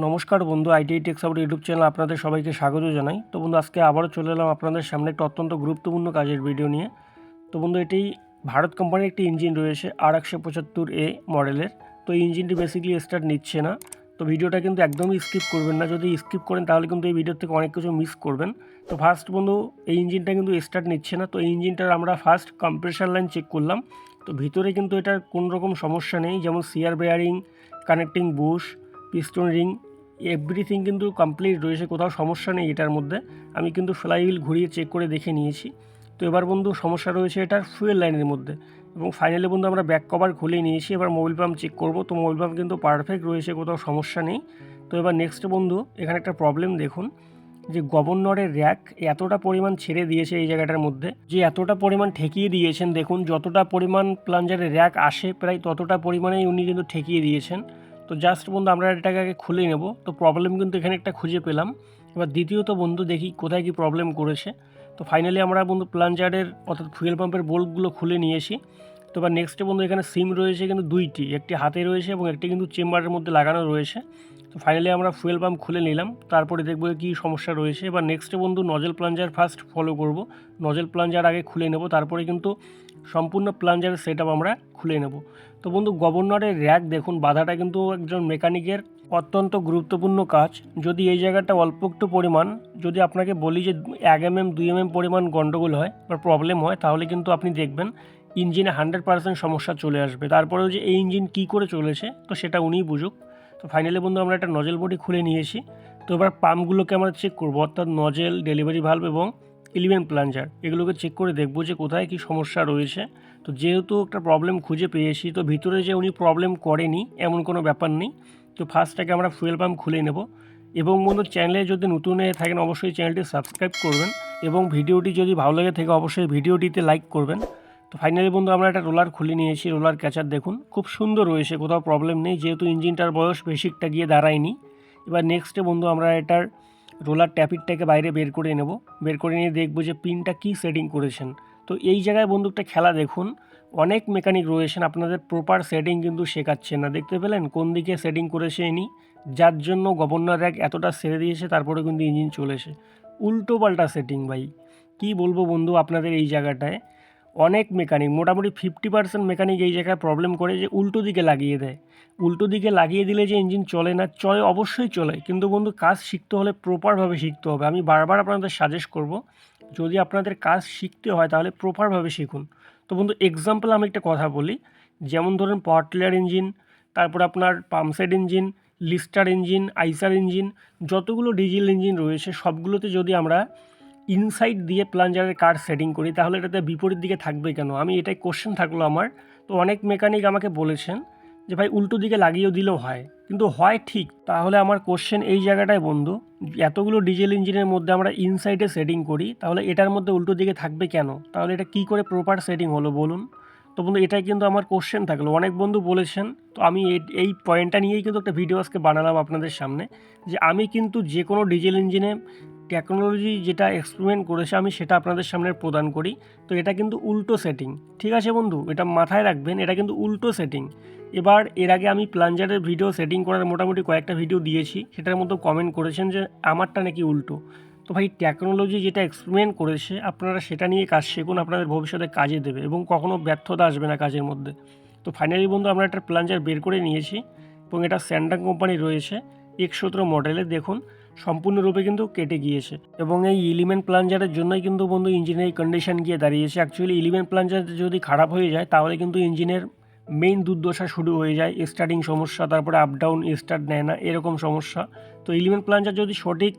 নমস্কার বন্ধু, ITI take support YouTube channel আপনাদের সবাইকে স্বাগত জানাই। তো বন্ধু, আজকে আবারও চলে এলাম আপনাদের সামনে একটা অত্যন্ত গুরুত্বপূর্ণ কাজের ভিডিও নিয়ে। তো বন্ধু, এটি ভারত কোম্পানির একটি ইঞ্জিন রয়েছে R175A মডেলের। তো এই ইঞ্জিনটি বেসিক্যালি স্টার্ট নিচ্ছে না। তো ভিডিওটা কিন্তু একদমই স্কিপ করবেন না, যদি স্কিপ করেন তাহলে কিন্তু এই ভিডিও থেকে অনেক কিছু মিস করবেন। তো ফার্স্ট বন্ধু, এই ইঞ্জিনটা কিন্তু স্টার্ট নিচ্ছে না। তো এই ইঞ্জিনটার আমরা ফার্স্ট কম্প্রেসার লাইন চেক করলাম। তো ভিতরে কিন্তু এটার কোনো রকম সমস্যা নেই, যেমন সিয়ার bearing, connecting bush, piston ring, everything কিন্তু কমপ্লিট রয়েছে, কোথাও সমস্যা নেই এটার মধ্যে। আমি কিন্তু ফ্লাইহুইল ঘুরিয়ে চেক করে দেখে নিয়েছি। তো এবার বন্ধু, সমস্যা রয়েছে এটার ফুয়েল লাইনের মধ্যে। এবং ফাইনালি বন্ধু, আমরা ব্যাক কভার খুলে নিয়েছি। এবার মোবিল পাম্প চেক করব। তো মোবিল পাম্প কিন্তু পারফেক্ট রয়েছে, কোথাও সমস্যা নেই। তো এবার নেক্সট বন্ধু, এখানে একটা প্রবলেম দেখুন, যে গভর্নরের র্যাক এতটা পরিমাণ ছেড়ে দিয়েছে এই জায়গাটার মধ্যে, যে এতটা পরিমাণ ঠেকিয়ে দিয়েছেন। দেখুন, যতটা পরিমাণ প্লাঞ্জারের র্যাক আসে প্রায় ততটা পরিমাণেই উনি কিন্তু ঠেকিয়ে দিয়েছেন। তো জাস্ট বন্ধু, আমরা এটাকে আগে খুলে নেব। তো প্রবলেম কিন্তু এখানে একটা খুঁজে পেলাম। এবার দ্বিতীয়ত বন্ধু, দেখি কোথায় কি প্রবলেম করেছে। তো ফাইনালি আমরা বন্ধু প্লাঞ্জারের অর্থাৎ ফুয়েল পাম্পের বোল্টগুলো খুলে নিয়েছি। তো এবার নেক্সটে বন্ধু, এখানে সিম রয়েছে কিন্তু দুইটি, একটি হাতে রয়েছে এবং একটি কিন্তু চেম্বারের মধ্যে লাগানো রয়েছে। তো ফাইনালি আমরা ফুয়েল পাম্প খুলে নিলাম, তারপরে দেখবো কী সমস্যা রয়েছে। এবার নেক্সটে বন্ধু, নজেল প্লাঞ্জার ফার্স্ট ফলো করব। নজেল প্লাঞ্জার আগে খুলে নেব, তারপরে কিন্তু সম্পূর্ণ প্লাঞ্জারের সেট আমরা খুলে নেব। তো বন্ধু, গভর্নরের র্যাক দেখুন, বাধাটা কিন্তু একজন মেকানিকের অত্যন্ত গুরুত্বপূর্ণ কাজ। যদি এই জায়গাটা অল্প একটু পরিমাণ, যদি আপনাকে বলি যে 1 mm 2 mm পরিমাণ গণ্ডগোল হয় বা প্রবলেম হয়, তাহলে কিন্তু আপনি দেখবেন ইঞ্জিনে 100% সমস্যা চলে আসবে। তারপরেও যে এই ইঞ্জিন কী করে চলেছে, তো সেটা উনিই বুঝুক। তো ফাইনালি বন্ধু, আমরা একটা নজেল বডি খুলে নিয়েছি। তো এবার পাম্পগুলোকে আমরা চেক করবো, অর্থাৎ নজেল, ডেলিভারি ভালভ এবং এলিমেন্ট প্লাঞ্জার, এগুলোকে চেক করে দেখবো যে কোথায় কী সমস্যা রয়েছে। তো যেহেতু একটা প্রবলেম খুঁজে পেয়েছি, তো ভিতরে যে উনি প্রবলেম করেনি এমন কোনো ব্যাপার নেই। তো ফার্স্টটাকে আমরা ফুয়েল পাম্প খুলে নেব। এবং বন্ধু, চ্যানেলে যদি নতুন হয়ে থাকেন অবশ্যই চ্যানেলটি সাবস্ক্রাইব করবেন, এবং ভিডিওটি যদি ভালো লাগে থাকে অবশ্যই ভিডিওটিতে লাইক করবেন। তো ফাইনালি বন্ধু, আমরা একটা রোলার খুলে নিয়েছি। রোলার ক্যাচার দেখুন খুব সুন্দর রয়েছে, কোথাও প্রবলেম নেই, যেহেতু ইঞ্জিনটার বয়স বেশিকটা গিয়ে দাঁড়ায়নি। এবার নেক্সটে বন্ধু, আমরা এটার রোলার ট্যাপিটটাকে বাইরে বের করে নেব। বের করে নিয়ে দেখবো যে পিনটা কী সেটিং করেছেন। তো এই জায়গায় বন্ধু একটা খেলা দেখুন, অনেক মেকানিক রয়েছেন, আপনাদের প্রপার সেটিং কিন্তু শেখাচ্ছেন না। দেখতে পেলেন কোন দিকে সেটিং করেছে ইনি, যার জন্য গভর্নর র্যাক এতটা ছেড়ে দিয়েছে, তারপরে কিন্তু ইঞ্জিন চলেছে। উল্টো পাল্টা সেটিং ভাই, কী বলবো বন্ধু আপনাদের। এই জায়গাটায় অনেক মেকানিক, মোটামুটি 50% মেকানিক এই জায়গায় প্রবলেম করে যে উল্টো দিকে লাগিয়ে দেয়। উল্টো দিকে লাগিয়ে দিলে যে ইঞ্জিন চলে না, চলে অবশ্যই চলে, কিন্তু বন্ধু কাজ শিখতে হলে প্রপারভাবে শিখতে হবে। আমি বারবার আপনাদের সাজেস্ট করব, যদি আপনাদের কাজ শিখতে হয় তাহলে প্রপারভাবে শিখুন। তো বন্ধু, এক্সাম্পল আমি একটা কথা বলি, যেমন ধরুন পাওয়ার টিলার ইঞ্জিন, তারপর আপনার পাম্পসেট ইঞ্জিন, লিস্টার ইঞ্জিন, আইসার ইঞ্জিন, যতগুলো ডিজেল ইঞ্জিন রয়েছে সবগুলোতে যদি আমরা ইনসাইড দিয়ে প্লাঞ্জারের কার সেটিং করি, তাহলে এটাতে বিপরীত দিকে থাকবে কেন? আমি এটাই কোশ্চেন থাকলো আমার। তো অনেক মেকানিক আমাকে বলেছেন যে ভাই উল্টো দিকে লাগিয়েও দিলেও হয়, কিন্তু হয় ঠিক। তাহলে আমার কোশ্চেন এই জায়গাটায় বন্ধু, এতগুলো ডিজেল ইঞ্জিনের মধ্যে আমরা ইনসাইডে সেটিং করি, তাহলে এটার মধ্যে উল্টো দিকে থাকবে কেন? তাহলে এটা কী করে প্রপার সেটিং হলো বলুন? তো বন্ধু, এটাই কিন্তু আমার কোশ্চেন থাকলো। অনেক বন্ধু বলেছেন, তো আমি এই পয়েন্টটা নিয়েই কিন্তু একটা ভিডিও আজকে বানালাম আপনাদের সামনে, যে আমি কিন্তু যে কোনো ডিজেল ইঞ্জিনে টেকনোলজি যেটা এক্সপেরিমেন্ট করেছে আমি সেটা আপনাদের সামনে প্রদান করি। তো এটা কিন্তু উল্টো সেটিং, ঠিক আছে বন্ধু, এটা মাথায় রাখবেন, এটা কিন্তু উল্টো সেটিং। এবার এর আগে আমি প্লাঞ্জারের ভিডিও সেটিং করার মোটামুটি কয়েকটা ভিডিও দিয়েছি, সেটার মধ্যে কমেন্ট করেছেন যে আমারটা নাকি উল্টো। তো ভাই, টেকনোলজি যেটা এক্সপেরিমেন্ট করেছে আপনারা সেটা নিয়ে কাজ শিখুন, আপনাদের ভবিষ্যতে কাজে দেবে এবং কখনো ব্যর্থতা আসবে না কাজের মধ্যে। তো ফাইনালি বন্ধু, আমরা একটা প্লাঞ্জার বের করে নিয়েছি, এবং এটা স্যান্ডাং কোম্পানি রয়েছে, 117 মডেলের। দেখুন সম্পূর্ণরূপে কিন্তু কেটে গিয়েছে, এবং এই এলিমেন্ট প্লাঞ্জারের জন্যই কিন্তু বন্ধু ইঞ্জিনের এই কন্ডিশন গিয়ে দাঁড়িয়েছে। অ্যাকচুয়ালি এলিমেন্ট প্লাঞ্জার যদি খারাপ হয়ে যায় তাহলে কিন্তু ইঞ্জিনের মেইন দুর্দশা শুরু হয়ে যায়, স্টার্টিং সমস্যা, তারপরে আপ ডাউন, স্টার্ট নেয় না, এরকম সমস্যা। তো এলিমেন্ট প্লাঞ্জার যদি সঠিক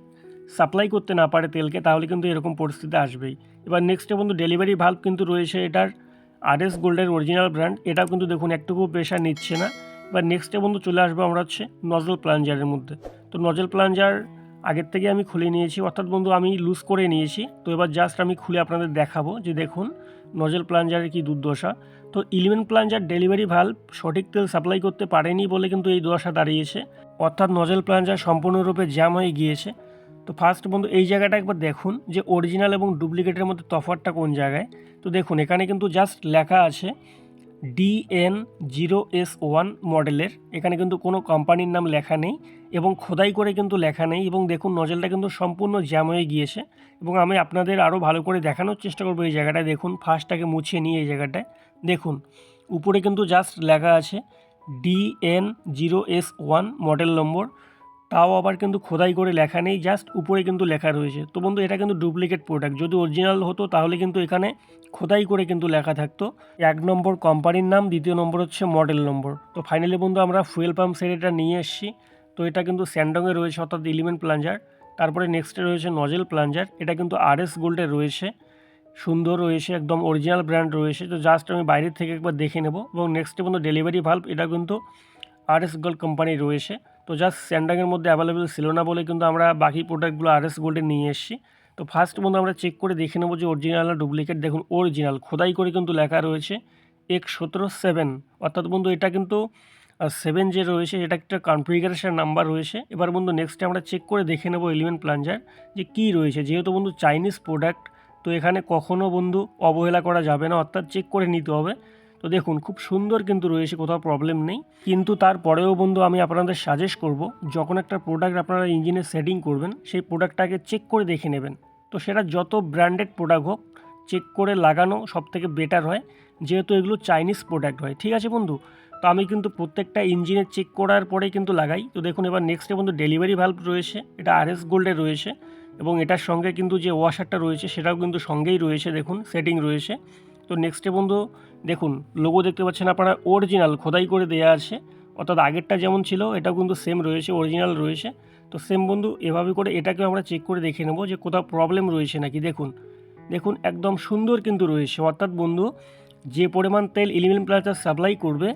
সাপ্লাই করতে না পারে তেলকে, তাহলে কিন্তু এরকম পরিস্থিতি আসবেই। এবার নেক্সটে বন্ধু, ডেলিভারি ভাল্ব কিন্তু রয়েছে এটার RS গোল্ডের অরিজিনাল ব্র্যান্ড, এটাও কিন্তু দেখুন একটুকু প্রেশার নিচ্ছে না। এবার নেক্সটে বন্ধু চলে আসবো আমরা হচ্ছে নজল প্লাঞ্জারের মধ্যে। তো নজল প্লাঞ্জার আগের থেকে আমি খুলে নিয়েছি, অর্থাৎ বন্ধু আমি লুজ করে নিয়েছি। তো এবার জাস্ট আমি খুলে আপনাদের দেখাবো যে দেখুন নজল প্লাঞ্জারের কী দুর্দশা। তো এলিমেন্ট প্লাঞ্জার ডেলিভারি ভাল্ব সঠিক তেল সাপ্লাই করতে পারেনি বলে কিন্তু এই দশা দাঁড়িয়েছে, অর্থাৎ নজল প্লাঞ্জার সম্পূর্ণরূপে জ্যাম হয়ে গিয়েছে। তো ফার্স্ট বন্ধু, এই জায়গাটা একবার দেখুন যে অরিজিনাল এবং ডুপ্লিকেটের মধ্যে তফাৎটা কোন জায়গায়। তো দেখুন এখানে কিন্তু জাস্ট লেখা আছে DN0S1 মডেলের। এখানে কিন্তু কোনো কোম্পানির নাম লেখা নেই এবং খোদাই করে কিন্তু লেখা নেই, এবং দেখুন নজলটা কিন্তু সম্পূর্ণ জ্যাম হয়ে গিয়েছে। এবং আমি আপনাদের আরও ভালো করে দেখানোর চেষ্টা করবো। এই জায়গাটায় দেখুন, ফার্স্টটাকে মুছিয়ে নিয়ে এই জায়গাটায় দেখুন উপরে কিন্তু জাস্ট লেখা আছে DN0S1 মডেল নম্বর, তাও আবার কিন্তু খোদাই করে লেখা নেই, জাস্ট উপরে কিন্তু লেখা রয়েছে। তো বন্ধু এটা কিন্তু ডুপ্লিকেট প্রোডাক্ট। যদি অরিজিনাল হতো তাহলে কিন্তু এখানে খোদাই করে কিন্তু লেখা থাকতো 1 নম্বর কোম্পানির নাম, 2 নম্বর হচ্ছে মডেল নম্বর। তো ফাইনালি বন্ধু আমরা ফুয়েল পাম্প সেট এটা নিয়ে এসেছি। তো এটা কিন্তু স্যান্ডংয়ে রয়েছে, অর্থাৎ এলিমেন্ট প্লাঞ্জার। তারপরে নেক্সটে রয়েছে নজেল প্লাঞ্জার, এটা কিন্তু RS গোল্ডে রয়েছে, সুন্দর রয়েছে, একদম অরিজিনাল ব্র্যান্ড রয়েছে। তো জাস্ট আমি বাইরের থেকে একবার দেখে নেব। এবং নেক্সটে বন্ধু ডেলিভারি ভাল্ব, এটা কিন্তু RS গোল্ড কোম্পানি রয়েছে। তো জাস্ট স্যান্ডাংয়ের মধ্যে অ্যাভেলেবেল ছিল না বলে কিন্তু আমরা বাকি প্রোডাক্টগুলো RS গোল্ডে নিয়ে এসেছি। তো ফার্স্ট বন্ধু আমরা চেক করে দেখে নেবো যে অরিজিনাল না ডুপ্লিকেট। দেখুন অরিজিনাল, খোদাই করে কিন্তু লেখা রয়েছে X17, অর্থাৎ বন্ধু এটা কিন্তু 7 যে রয়েছে এটা একটা কনফিগারেশন নাম্বার রয়েছে। এবার বন্ধু নেক্সটে আমরা চেক করে দেখে নেবো এলিমেন্ট প্লাঞ্জার যে কী রয়েছে। যেহেতু বন্ধু চাইনিজ প্রোডাক্ট, তো এখানে কখনও বন্ধু অবহেলা করা যাবে না, অর্থাৎ চেক করে নিতে হবে। তো দেখুন খুব সুন্দর কিন্তু রয়েছে, কোথাও প্রবলেম নেই। কিন্তু তারপরেও বন্ধু আমি আপনাদের সাজেস্ট করব, যখন একটা প্রোডাক্ট আপনারা ইঞ্জিনে সেটিং করবেন সেই প্রোডাক্টটাকে চেক করে দেখে নেবেন। তো সেটা যত ব্র্যান্ডেড প্রোডাক্ট হোক, চেক করে লাগানো সবথেকে বেটার হয়, যেহেতু এগুলো চাইনিজ প্রোডাক্ট হয়। ঠিক আছে বন্ধু, তো আমি কিন্তু প্রত্যেকটা ইঞ্জিনে চেক করার পরেই কিন্তু লাগাই। তো দেখুন এবার নেক্সটে বন্ধু ডেলিভারি ভাল্ব রয়েছে, এটা RS গোল্ডে রয়েছে, এবং এটার সঙ্গে কিন্তু যে ওয়াশারটা রয়েছে সেটাও কিন্তু সঙ্গেই রয়েছে, দেখুন সেটিং রয়েছে। তো নেক্সটে বন্ধু দেখুন লোগো দেখতে পাচ্ছেন আপনারা, অরিজিনাল খোদাই করে দেওয়া আছে, অর্থাৎ আগেরটা যেমন ছিল এটাও কিন্তু সেম রয়েছে, অরিজিনাল রয়েছে। তো সেম বন্ধু এভাবে করে এটাকেও আমরা চেক করে দেখে নেব যে কোথাও প্রবলেম রয়েছে নাকি। দেখুন দেখুন একদম সুন্দর কিন্তু রয়েছে, অর্থাৎ বন্ধু যে পরিমাণ তেল এলিমেন্ট প্লাঞ্জার সাপ্লাই করবে,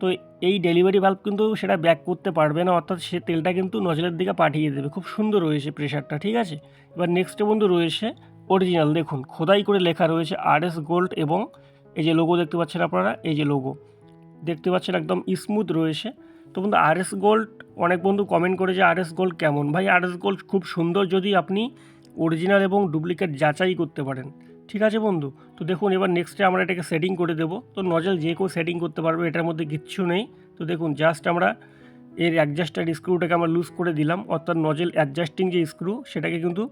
তো এই ডেলিভারি ভাল্ব কিন্তু সেটা ব্যাক করতে পারবে না, অর্থাৎ সে তেলটা কিন্তু নজলের দিকে পাঠিয়ে দেবে। খুব সুন্দর রয়েছে প্রেশারটা, ঠিক আছে। এবার নেক্সটে বন্ধু রয়েছে অরিজিনাল, দেখুন খোদাই করে লেখা রয়েছে RS গোল্ড, এবং এই যে লোগো দেখতে পাচ্ছেন আপনারা, এই যে লোগো দেখতে পাচ্ছেন একদম স্মুথ রয়েছে। তো বন্ধু RS গোল্ড, অনেক বন্ধু কমেন্ট করে যে RS গোল্ড কেমন। ভাই RS গোল্ড খুব সুন্দর যদি আপনি অরিজিনাল এবং ডুপ্লিকেট যাচাই করতে পারেন। ঠিক আছে বন্ধু, তো দেখুন এবার নেক্সটে আমরা এটাকে সেটিং করে দেবো। তো নজল যে কেউ সেটিং করতে পারবে, এটার মধ্যে কিচ্ছু নেই। তো দেখুন জাস্ট আমরা এর অ্যাডজাস্টার স্ক্রুটাকে আমরা লুজ করে দিলাম, অর্থাৎ নজল অ্যাডজাস্টিং যে স্ক্রু সেটাকে কিন্তু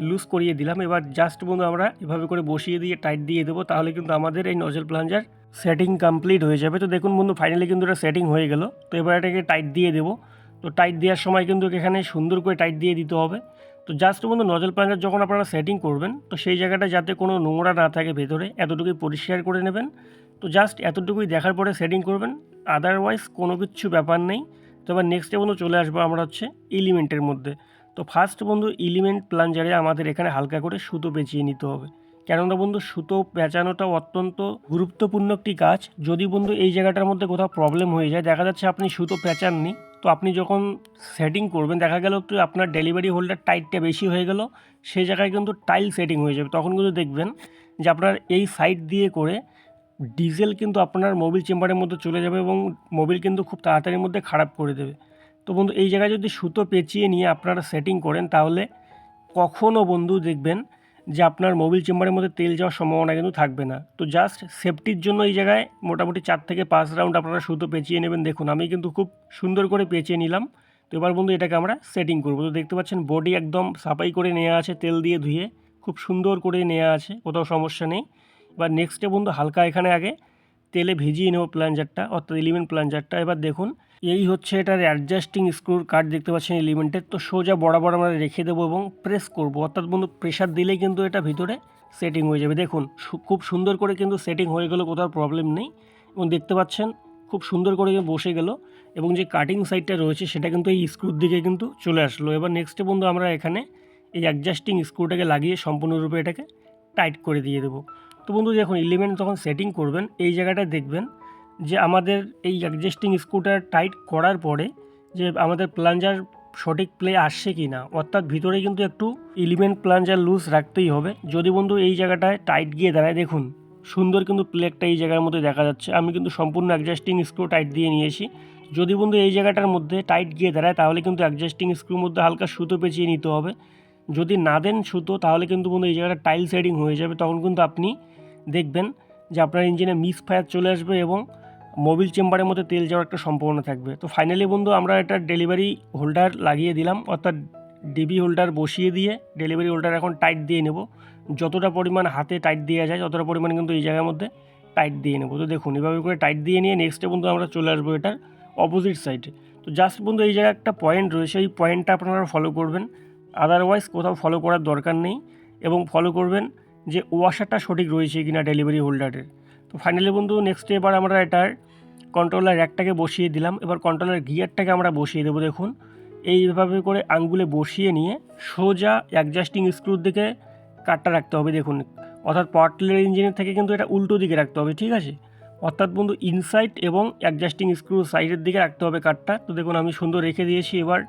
লুজ করিয়ে দিলাম। এবার জাস্ট বন্ধু আমরা এভাবে করে বসিয়ে দিয়ে টাইট দিয়ে দেবো, তাহলে কিন্তু আমাদের এই নজল প্লাঞ্জার সেটিং কমপ্লিট হয়ে যাবে। তো দেখুন বন্ধু ফাইনালি কিন্তু এটা সেটিং হয়ে গেল। তো এবার এটাকে টাইট দিয়ে দেবো। তো টাইট দেওয়ার সময় কিন্তু এখানে সুন্দর করে টাইট দিয়ে দিতে হবে। তো জাস্ট বন্ধু নজল প্লাঞ্জার যখন আপনারা সেটিং করবেন, তো সেই জায়গাটা যাতে কোনো নোংরা না থাকে ভেতরে, এতটুকুই পরিষ্কার করে নেবেন। তো জাস্ট এতটুকুই দেখার পরে সেটিং করবেন, আদারওয়াইজ কোনো কিছু ব্যাপার নেই। তো এবার নেক্সটে বন্ধু চলে আসবো আমরা হচ্ছে এলিমেন্টের মধ্যে। তো ফার্স্ট বন্ধু এলিমেন্ট প্লাঞ্জারে আমাদের এখানে হালকা করে সুতো পেঁচিয়ে নিতে হবে, কেননা বন্ধু সুতো পেঁচানোটা অত্যন্ত গুরুত্বপূর্ণ একটি কাজ। যদি বন্ধু এই জায়গাটার মধ্যে কোথাও প্রবলেম হয়ে যায়, দেখা যাচ্ছে আপনি সুতো পেঁচাননি, তো আপনি যখন সেটিং করবেন দেখা গেল একটু আপনার ডেলিভারি হোল্ডার টাইটটা বেশি হয়ে গেল, সেই জায়গায় কিন্তু টাইল সেটিং হয়ে যাবে। তখন কিন্তু দেখবেন যে আপনার এই সাইড দিয়ে করে ডিজেল কিন্তু আপনার মোবিল চেম্বারের মধ্যে চলে যাবে, এবং মোবিল কিন্তু খুব তাড়াতাড়ির মধ্যে খারাপ করে দেবে। তো বন্ধু এই জায়গায় যদি সুতো পেঁচিয়ে নিয়ে আপনারা সেটিং করেন, তাহলে কখনও বন্ধু দেখবেন যে আপনার মোবিল চেম্বারের মধ্যে তেল যাওয়ার সম্ভাবনা কিন্তু থাকবে না। তো জাস্ট সেফটির জন্য এই জায়গায় মোটামুটি 4 থেকে 5 রাউন্ড আপনারা সুতো পেঁচিয়ে নেবেন। দেখুন আমি কিন্তু খুব সুন্দর করে পেঁচিয়ে নিলাম। তো এবার বন্ধু এটাকে আমরা সেটিং করবো। তো দেখতে পাচ্ছেন বডি একদম সাফাই করে নেওয়া আছে, তেল দিয়ে ধুয়ে খুব সুন্দর করে নেওয়া আছে, কোথাও সমস্যা নেই। এবার নেক্সটে বন্ধু হালকা এখানে আগে তেলে ভিজিয়ে নেব প্লাঞ্জারটা, অর্থাৎ এলিমেন্ট প্লাঞ্জারটা। এবার দেখুন এই হচ্ছে এটার অ্যাডজাস্টিং স্ক্রুর কাট দেখতে পাচ্ছেন এলিমেন্টের। তো সোজা বরাবর আমরা রেখে দেবো এবং প্রেস করব, অর্থাৎ বন্ধু প্রেশার দিলেই কিন্তু এটা ভিতরে সেটিং হয়ে যাবে। দেখুন খুব সুন্দর করে কিন্তু সেটিং হয়ে গেলো, কোথাও প্রবলেম নেই। এবং দেখতে পাচ্ছেন খুব সুন্দর করে বসে গেল, এবং যে কাটিং সাইডটা রয়েছে সেটা কিন্তু এই স্ক্রুর দিকে কিন্তু চলে আসলো। এবার নেক্সটে বন্ধু আমরা এখানে এই অ্যাডজাস্টিং স্ক্রুটাকে লাগিয়ে সম্পূর্ণরূপে এটাকে টাইট করে দিয়ে দেবো। তো বন্ধু দেখুন এলিমেন্ট যখন সেটিং করবেন এই জায়গাটায় দেখবেন যে আমাদের এই অ্যাডজাস্টিং স্ক্রুটা টাইট করার পরে যে আমাদের প্লাঞ্জার সঠিক প্লে আসছে কি না, অর্থাৎ ভিতরে কিন্তু একটু এলিমেন্ট প্লাঞ্জার লুজ রাখতেই হবে। যদি বন্ধু এই জায়গাটায় টাইট গিয়ে দাঁড়ায়, দেখুন সুন্দর কিন্তু প্লেটটা এই জায়গার মধ্যে দেখা যাচ্ছে। আমি কিন্তু সম্পূর্ণ অ্যাডজাস্টিং স্ক্রু টাইট দিয়ে নিয়েছি। যদি বন্ধু এই জায়গাটার মধ্যে টাইট গিয়ে দাঁড়ায়, তাহলে কিন্তু অ্যাডজাস্টিং স্ক্রুর মধ্যে হালকা সুতো পেঁচিয়ে নিতে হবে। যদি না দেন সুতো, তাহলে কিন্তু বন্ধু এই জায়গাটা টাইল সেটিং হয়ে যাবে। তখন কিন্তু আপনি দেখবেন যে আপনার ইঞ্জিনে মিস ফায়ার চলে আসবে, এবং মোবিল চেম্বারের মধ্যে তেল যাওয়ার একটা সম্ভাবনা থাকবে। তো ফাইনালি বন্ধু আমরা এটা ডেলিভারি হোল্ডার লাগিয়ে দিলাম, অর্থাৎ ডিবি হোল্ডার বসিয়ে দিয়ে ডেলিভারি হোল্ডার এখন টাইট দিয়ে নেব। যতটা পরিমাণ হাতে টাইট দেওয়া যায় ততটা পরিমাণ কিন্তু এই জায়গার মধ্যে টাইট দিয়ে নেব। তো দেখুন এভাবে করে টাইট দিয়ে নিয়ে নেক্সটে বন্ধু আমরা চলে আসবো এটার অপোজিট সাইডে। তো জাস্ট বন্ধু এই জায়গায় একটা পয়েন্ট রয়েছে, এই পয়েন্টটা আপনারা ফলো করবেন, আদারওয়াইজ কোথাও ফলো করার দরকার নেই। এবং ফলো করবেন যে ওয়াশারটা সঠিক রয়েছে কিনা ডেলিভারি হোল্ডারের। তো ফাইনালি বন্ধু নেক্সটে এবার আমরা এটার কন্ট্রোলার র্যাকটাকে বসিয়ে দিলাম। এবার কন্ট্রোলার গিয়ারটাকে আমরা বসিয়ে দেবো। দেখুন এইভাবে করে আঙ্গুলে বসিয়ে নিয়ে সোজা অ্যাডজাস্টিং স্ক্রুর দিকে কাটটা রাখতে হবে। দেখুন অর্থাৎ পাওয়ার টিলার ইঞ্জিনের থেকে কিন্তু এটা উল্টো দিকে রাখতে হবে, ঠিক আছে। অর্থাৎ বন্ধু ইনসাইড এবং অ্যাডজাস্টিং স্ক্রু সাইডের দিকে রাখতে হবে কাটটা। তো দেখুন আমি সুন্দর রেখে দিয়েছি। এবার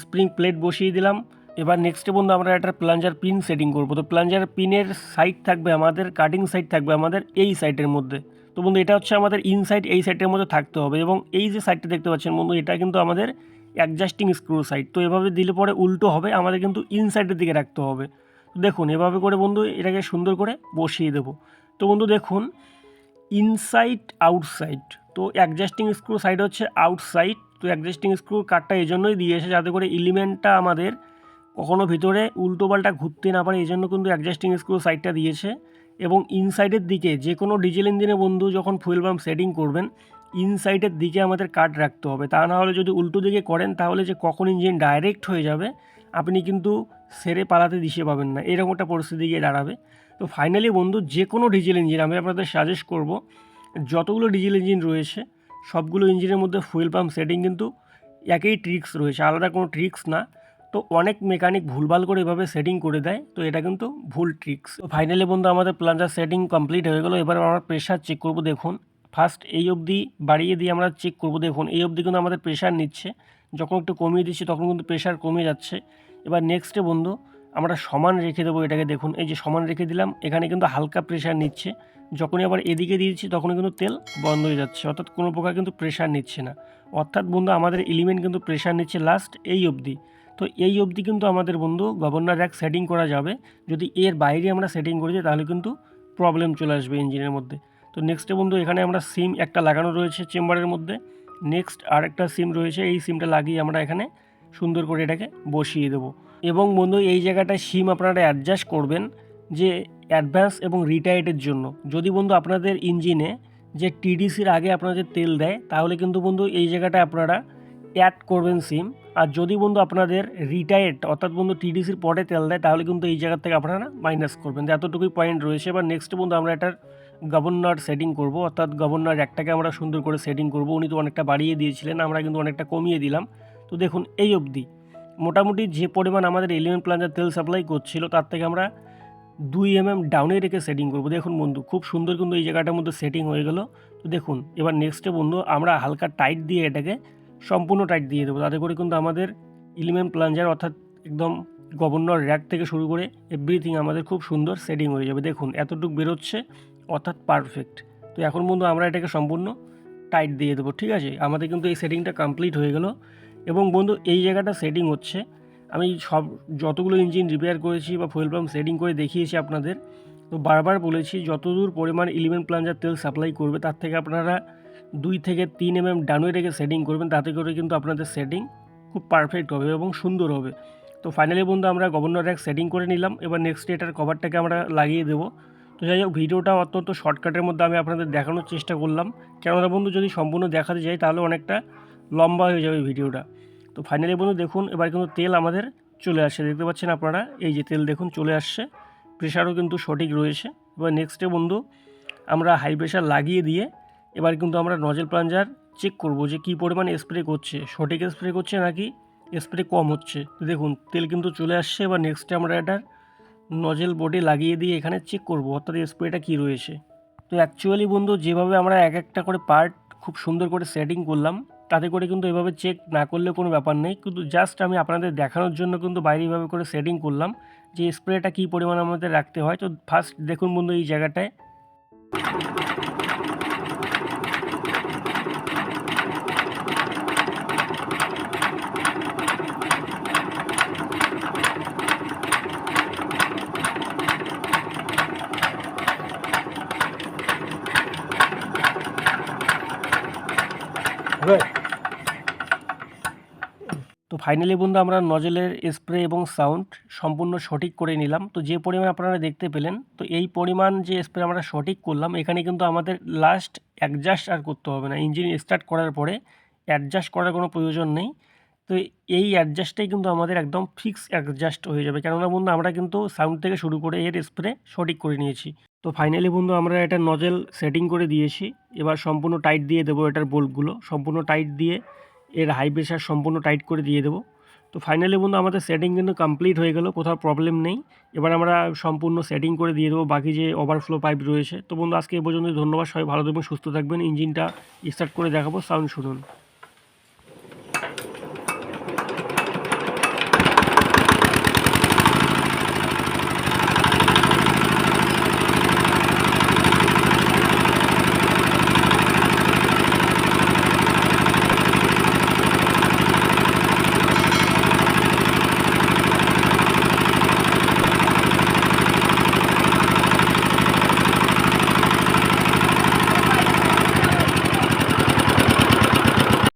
স্প্রিং প্লেট বসিয়ে দিলাম। এবার নেক্সটে বন্ধু আমরা একটা প্লাঞ্জার পিন সেটিং করবো। তো প্লাঞ্জার পিনের সাইড থাকবে আমাদের, কাটিং সাইড থাকবে আমাদের এই সাইডের মধ্যে। তো বন্ধু এটা হচ্ছে আমাদের ইনসাইড, এই সাইডের মধ্যে থাকতে হবে। এবং এই যে সাইডটা দেখতে পাচ্ছেন বন্ধু, এটা কিন্তু আমাদের অ্যাডজাস্টিং স্ক্রু সাইড। তো এভাবে দিলে পরে উল্টো হবে, আমাদের কিন্তু ইনসাইডের দিকে রাখতে হবে। দেখুন এভাবে করে বন্ধু এটাকে সুন্দর করে বসিয়ে দেবো। তো বন্ধু দেখুন ইনসাইড আউটসাইড, তো অ্যাডজাস্টিং স্ক্রু সাইড হচ্ছে আউটসাইড। তো অ্যাডজাস্টিং স্ক্রুর কাটটা এই জন্যই দিয়েছে যাতে করে এলিমেন্টটা আমাদের কখনো ভিতরে উল্টো পাল্টা ঘুরতে না পারে, এই জন্য কিন্তু অ্যাডজাস্টিং স্ক্রু সাইডটা দিয়েছে। এবং ইনসাইডের দিকে যে কোনো ডিজেল ইঞ্জিনে বন্ধু যখন ফুয়েল পাম্প সেটিং করবেন ইনসাইডের দিকে আমাদের কাট রাখতে হবে। তা না হলে যদি উল্টো দিকে করেন তাহলে যে কখন ইঞ্জিন ডাইরেক্ট হয়ে যাবে আপনি কিন্তু সেরে পালাতে দিশে পাবেন না, এরকম একটা পরিস্থিতি গিয়ে দাঁড়াবে। তো ফাইনালি বন্ধু যে কোনো ডিজেল ইঞ্জিন আমি আপনাদের সাজেস্ট করব, যতগুলো ডিজেল ইঞ্জিন রয়েছে সবগুলো ইঞ্জিনের মধ্যে ফুয়েল পাম্প সেটিং কিন্তু একই ট্রিক্স রয়েছে, আলাদা কোনো ট্রিক্স না। তো অনেক মেকানিক ভুলভাল করে এভাবে সেটিং করে দেয়, তো এটা কিন্তু ভুল ট্রিক্স। তো ফাইনালি বন্ধু আমাদের প্লাঞ্জার সেটিং কমপ্লিট হয়ে গেলো। এবার আমরা প্রেশার চেক করব। দেখুন ফার্স্ট এই অবধি বাড়িয়ে দিয়ে আমরা চেক করব। দেখুন এই অবধি কিন্তু আমাদের প্রেশার নিচ্ছে, যখন একটু কমিয়ে দিচ্ছি তখন কিন্তু প্রেশার কমে যাচ্ছে। এবার নেক্সটে বন্ধু আমরা সমান রেখে দেবো এটাকে। দেখুন এই যে সমান রেখে দিলাম, এখানে কিন্তু হালকা প্রেশার নিচ্ছে। যখনই আবার এদিকে দিয়েছি তখনই কিন্তু তেল বন্ধ হয়ে যাচ্ছে, অর্থাৎ কোনো প্রকার কিন্তু প্রেশার নিচ্ছে না। অর্থাৎ বন্ধু আমাদের এলিমেন্ট কিন্তু প্রেশার নিচ্ছে লাস্ট এই অবধি। তো এই অবধি কিন্তু আমাদের বন্ধু গভর্নর র্যাক সেটিং করা যাবে। যদি এর বাইরে আমরা সেটিং করে দিই তাহলে কিন্তু প্রবলেম চলে আসবে ইঞ্জিনের মধ্যে। তো নেক্সটে বন্ধু এখানে আমরা সিম একটা লাগানো রয়েছে চেম্বারের মধ্যে, নেক্সট আর একটা সিম রয়েছে, এই সিমটা লাগিয়ে আমরা এখানে সুন্দর করে এটাকে বসিয়ে দেবো। এবং বন্ধু এই জায়গাটায় সিম আপনারা অ্যাডজাস্ট করবেন যে অ্যাডভান্স এবং রিটায়ার্ডের জন্য। যদি বন্ধু আপনাদের ইঞ্জিনে যে টিডিসির আগে আপনাদের তেল দেয় তাহলে কিন্তু বন্ধু এই জায়গাটায় আপনারা অ্যাড করবেন সিম। আর যদি বন্ধু আপনাদের রিটায়ার্ড অর্থাৎ বন্ধু টিডিসির পরে তেল দেয় তাহলে কিন্তু এই জায়গা থেকে আপনারা মাইনাস করবেন। এতটুকুই পয়েন্ট রয়েছে। এবার নেক্সট বন্ধু আমরা এটার গভর্নর সেটিং করব, অর্থাৎ গভর্নর একটাকে আমরা সুন্দর করে সেটিং করব। উনি তো অনেকটা বাড়িয়ে দিয়েছিলেন, আমরা কিন্তু অনেকটা কমিয়ে দিলাম। তো দেখুন এই অবধি মোটামুটি যে পরিমাণ আমাদের এলিমেন্ট প্লাঞ্জার তেল সাপ্লাই করছিল তার থেকে আমরা 2 mm ডাউনে রেখে সেটিং করবো। দেখুন বন্ধু খুব সুন্দর কিন্তু এই জায়গাটার মধ্যে সেটিং হয়ে গেল। তো দেখুন এবার নেক্সটে বন্ধু আমরা হালকা টাইট দিয়ে এটাকে সম্পূর্ণ টাইট দিয়ে দেবো, তাতে করে কিন্তু আমাদের এলিমেন্ট প্লাঞ্জার অর্থাৎ একদম গভর্নর র্যাক থেকে শুরু করে এভরিথিং আমাদের খুব সুন্দর সেটিং হয়ে যাবে। দেখুন এতটুকু বেরোচ্ছে অর্থাৎ পারফেক্ট। তো এখন বন্ধু আমরা এটাকে সম্পূর্ণ টাইট দিয়ে দেবো, ঠিক আছে। আমাদের কিন্তু এই সেটিংটা কমপ্লিট হয়ে গেল। এবং বন্ধু এই জায়গাটা সেটিং হচ্ছে, আমি সব যতগুলো ইঞ্জিন রিপেয়ার করেছি বা ফুয়েল পাম্প সেটিং করে দেখিয়েছি আপনাদের। তো বারবার বলেছি যতদূর পরিমাণ এলিমেন্ট প্লাঞ্জার তেল সাপ্লাই করবে তার থেকে আপনারা 2 থেকে 3 mm ডাউনে রেখে সেটিং করবেন, তাতে করে কিন্তু আপনাদের সেটিং খুব পারফেক্ট হবে এবং সুন্দর হবে। তো ফাইনালি বন্ধু আমরা গভর্নর র্যাক সেটিং করে নিলাম। এবার নেক্সট এটার কভারটাকে আমরা লাগিয়ে দেবো। তো যাই হোক ভিডিওটা অত্যন্ত শর্টকাটের মধ্যে আমি আপনাদের দেখানোর চেষ্টা করলাম, কেননা বন্ধু যদি সম্পূর্ণ দেখাতে যাই তাহলে অনেকটা লম্বা হয়ে যাবে ভিডিওটা। তো ফাইনালি বন্ধু দেখুন এবার কিন্তু তেল আমাদের চলে আসছে, দেখতে পাচ্ছেন আপনারা, এই যে তেল দেখুন চলে আসছে, প্রেশারও কিন্তু সঠিক রয়েছে। এবার নেক্সটে বন্ধু আমরা হাই প্রেশার লাগিয়ে দিয়ে এবার কিন্তু আমরা নজেল প্লাঞ্জার চেক করব যে কী পরিমাণে স্প্রে করছে, সঠিক স্প্রে করছে নাকি স্প্রে কম হচ্ছে। তো দেখুন তেল কিন্তু চলে আসছে। এবার নেক্সটে আমরা এটার নজেল বোর্ডে লাগিয়ে দিয়ে এখানে চেক করব অর্থাৎ স্প্রেটা কী রয়েছে। তো অ্যাকচুয়ালি বন্ধু যেভাবে আমরা এক একটা করে পার্ট খুব সুন্দর করে সেটিং করলাম তাতে করে কিন্তু এভাবে চেক না করলে কোনো ব্যাপার নেই, কিন্তু জাস্ট আমি আপনাদের দেখানোর জন্য কিন্তু বাইরে এভাবে করে সেটিং করলাম যে স্প্রেটা কী পরিমাণ আমাদের রাখতে হয়। তো ফার্স্ট দেখুন বন্ধু এই জায়গাটায় তো ফাইনালি বন্ধু আমরা নজলের স্প্রে এবং সাউন্ড সম্পূর্ণ সঠিক করে নিলাম। তো যে পরিমাণ আপনারা দেখতে পেলেন, তো এই পরিমাণ যে স্প্রে আমরা সঠিক করলাম, এখানে কিন্তু আমাদের লাস্ট অ্যাডজাস্ট আর করতে হবে না। ইঞ্জিন স্টার্ট করার পরে অ্যাডজাস্ট করার কোনো প্রয়োজন নেই। তো এই অ্যাডজাস্টটাই কিন্তু আমাদের একদম ফিক্স অ্যাডজাস্ট হয়ে যাবে, কেননা বন্ধু আমরা কিন্তু সাউন্ড থেকে শুরু করে এর স্প্রে সঠিক করে নিয়েছি। তো ফাইনালি বন্ধু আমরা এটা নজেল সেটিং করে দিয়েছি। এবার সম্পূর্ণ টাইট দিয়ে দেবো এটার বোল্টগুলো, সম্পূর্ণ টাইট দিয়ে এর হাই প্রেশার সম্পূর্ণ টাইট করে দিয়ে দেবো। তো ফাইনালি বন্ধু আমাদের সেটিং কিন্তু কমপ্লিট হয়ে গেল, কোথাও প্রবলেম নেই। এবার আমরা সম্পূর্ণ সেটিং করে দিয়ে দেবো বাকি যে ওভারফ্লো পাইপ রয়েছে। তো বন্ধু আজকে এই পর্যন্ত, ধন্যবাদ। সবাই ভালো থাকবেন, সুস্থ থাকবেন। ইঞ্জিনটা স্টার্ট করে দেখাবো, সাউন্ড শুনুন।